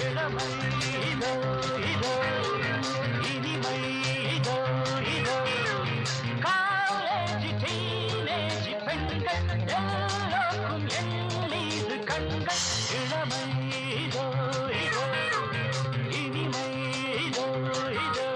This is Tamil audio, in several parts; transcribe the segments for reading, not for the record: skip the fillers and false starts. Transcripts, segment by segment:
இளமை இதோ இதோ இனிமை இதோ இதோ காலேஜ் டீனேஜ் பெண்கள் எல்லோருக்கும் என் மீது கண்கள் இளமை இதோ இதோ இனிமை இதோ இதோ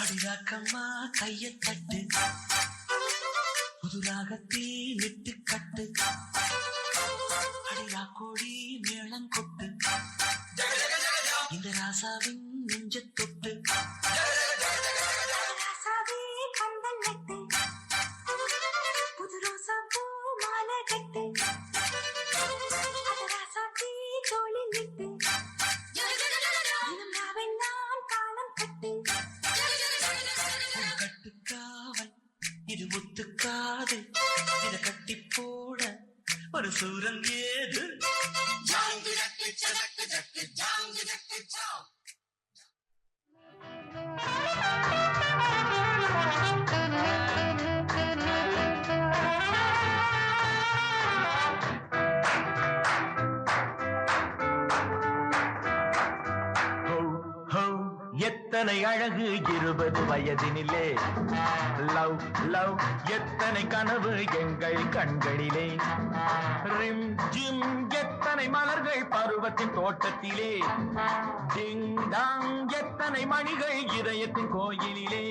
அடிராக்கம்மா கைய தட்டு புதுராகத்தீ விட்டு கட்டு அடிராக்கோடி மேளம் கொட்டு இந்த ராசாவின் நெஞ்ச தொட்டு ராசாவே கந்தல் நட்டு புது ரோசா பூ மாலை கட்டு ராசாத்தி தோளில் விட்டு தினம் ராவெல்லாம் காலம் கட்டு கட்டுக்காவல் இது ஒத்துக்காது இத கட்டி போட ஒரு சூரன் ஏது எத்தனை அழகு 20 வயதினிலே லவ் லவ் எத்தனை கனவு எங்கள் கண்களிலே ரிம் ஜிம் எத்தனை மலர்கள் பருவத்தின் தோட்டத்திலே டிங் டாங் எத்தனை மணிகள் இதயத்தின் கோயிலிலே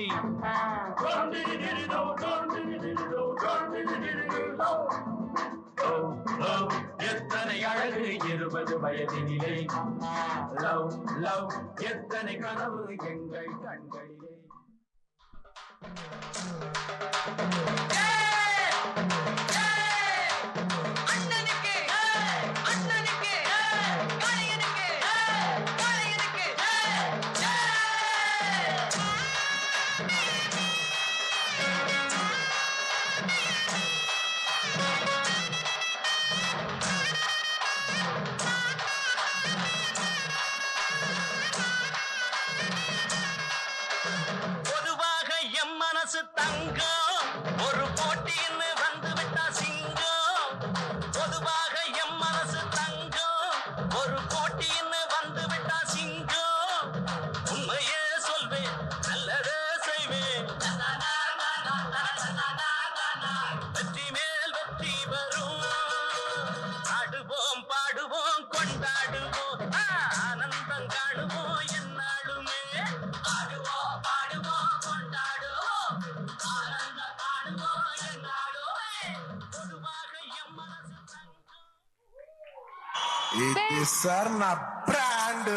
எத்தனை அழகு 20 வயதினிலே லவ் லவ் எத்தனை கனவு எங்கள் கண்களிலே தங்கம் ஒரு போட்டின்னு வந்து விட்டா சிங்கம் பொதுவாக எம் மனசு தங்கம் ஒரு போட்டின்னு வந்து விட்டா சிங்கம் உண்மையே சொல்வேன் நல்லதே செய்வேன் வெற்றி மேல் வெற்றி வரும் ஆடுவோம் பாடுவோம் கொண்டாடுவோம் ஆனந்தம் காணுவோம் என்னாலுமே ஆடுவோம் பாடுவோம் Itu sarna brand